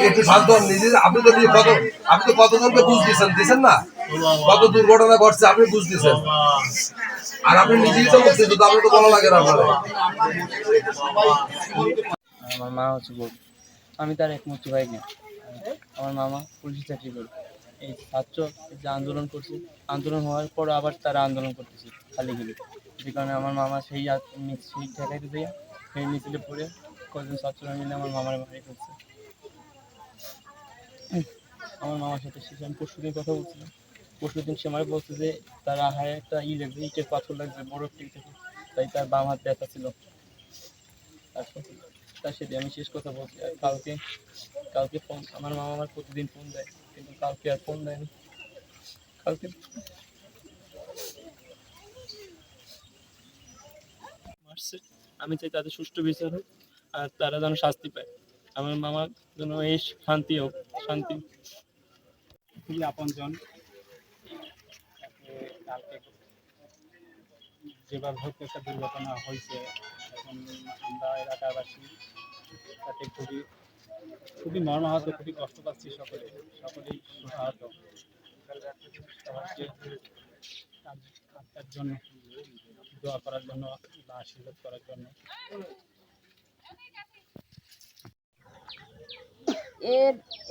একটু শান্ত হন নিজে। আপনি তো কতজনকে বুঝ দিচ্ছেন না, কত দুর্ঘটনা ঘটছে আপনি বুঝ দিচ্ছেন, আর আপনি নিজেই তো বুঝছেন, তো আপনি তো বলা লাগে না আপনার। আমার মা হচ্ছে বোর্ড, আমি তার একমাত্র ভাই না। আমার মামা পুলিশ চাকরি করে। এই ছাত্র যে আন্দোলন করছে, আন্দোলন হওয়ার পর আবার তারা আন্দোলন করতেছে খালি খালি, যে কারণে আমার মামা সেই ঠেকাইতে দিয়ে সেই মিছিলে পড়ে কয়েকজন ছাত্ররা মিলে আমার মামার বাড়ি করছে। আমার মামার সাথে শেষে আমি পরশুদিন কথা বলছিলাম। পরশুদিন সে আমার বলছে যে তার আহারে একটা লাগছে, ইটের পাথর লাগছে বড় একটি থেকে, তাই তার বাম হাত ব্যথা ছিল। তার সাথে আমি শেষ কথা বলছি। আর কালকে ফোন, আমার মামা আমার প্রতিদিন ফোন দেয়, কিন্তু কালকে আর ফোন দেয়নি। কালকে মারছে, আমি চাই তাদের সুষ্ঠু বিচার হোক আর তারা যেন শাস্তি পায়। আমার মামার যেন এই শান্তি হোক, শান্তি। খুবই আপনজন, কালকে যেভাবে হোক একটা দুর্ঘটনা হয়েছে, এখন আমরা এলাকাবাসী তাতে খুবই মর্মাহত, খুবই কষ্ট পাচ্ছি। সকলেই আহত। সবাইকে আত্মার জন্য দোয়া করার জন্য বা আশীর্বাদ করার জন্য।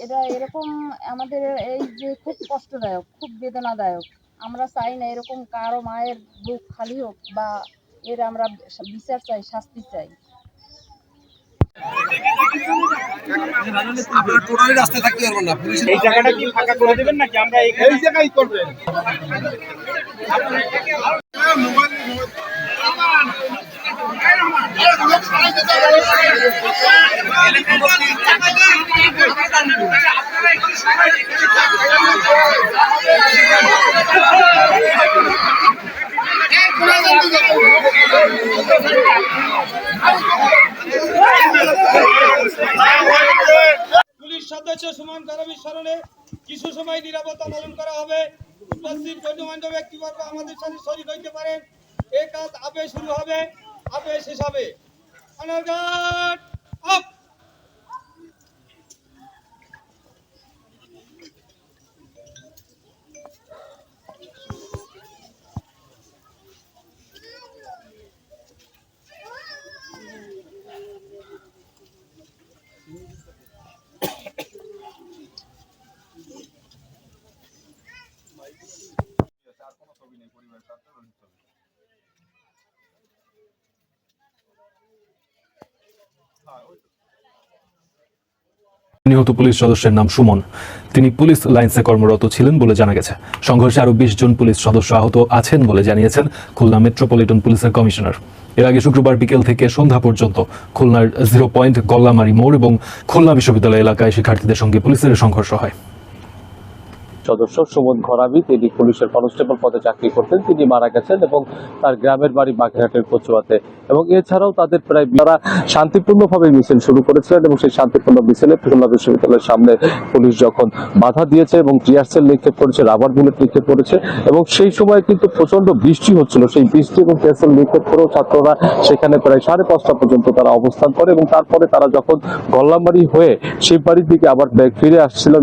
এটা এরকম আমাদের এই যে খুব কষ্টদায়ক, খুব বেদনাদায়ক। আমরা চাই না এরকম কারো মায়ের বুক খালি হোক, বা এর আমরা বিচার চাই, শাস্তি চাই। আপনারা টোটালি রাস্তায় থাকতে পারবেন না। এই জায়গাটা কি ফাঁকা করে দেবেন নাকি আমরা এই জায়গায় করবেন? পুলিশ সদস্য সুমন কারাবির স্মরণে কিছু সময় নীরবতা পালন করা হবে। উপস্থিত গণ্যমান্য ব্যক্তিবর্গ আমাদের সাথে শরীক হইতে পারেন। এই কাজ আবে শুরু হবে, আবে শেষ হবে। অনারগার্ড আপ। নিহত পুলিশ সদস্যের নাম সুমন। তিনি পুলিশ লাইন্সে কর্মরত ছিলেন বলে জানা গেছে। সংঘর্ষে আরো 20 জন পুলিশ সদস্য আহত আছেন বলে জানিয়েছেন খুলনা মেট্রোপলিটন পুলিশের কমিশনার। এর আগে শুক্রবার বিকেল থেকে সন্ধ্যা পর্যন্ত খুলনার 0 পয়েন্ট গল্লামারি মোড় এবং খুলনা বিশ্ববিদ্যালয় এলাকায় শিক্ষার্থীদের সঙ্গে পুলিশের সংঘর্ষ হয়। সদস্য সুমন ঘরাবি, তিনি পুলিশের কনস্টেবল পদে চাকরি করতেন, তিনি মারা গেছেন এবং তার গ্রামের বাড়ি বাগেরহাটের কচুয়াতে। এবং এছাড়াও তাদের প্রায় তারা শান্তিপূর্ণভাবে মিছিল শুরু করেছিলেন এবং সেই শান্তিপূর্ণ মিছিলে খুলনা বিশ্ববিদ্যালয়ের সামনে পুলিশ যখন বাধা দিয়েছে এবং টিয়ারশেল নিক্ষেপ করেছে, রাবার বুলেট নিক্ষেপ করেছে, এবং সেই সময় কিন্তু প্রচন্ড বৃষ্টি হচ্ছিল। সেই বৃষ্টি এবং টিয়ারশেল নিক্ষেপ করেও ছাত্ররা সেখানে প্রায় 5:30টা পর্যন্ত তারা অবস্থান করে এবং তারপরে তারা যখন গল্লামারি হয়ে সেই বাড়ির দিকে আবার ফিরে আসছিলেন।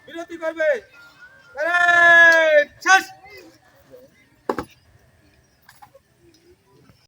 বিরতি করবে।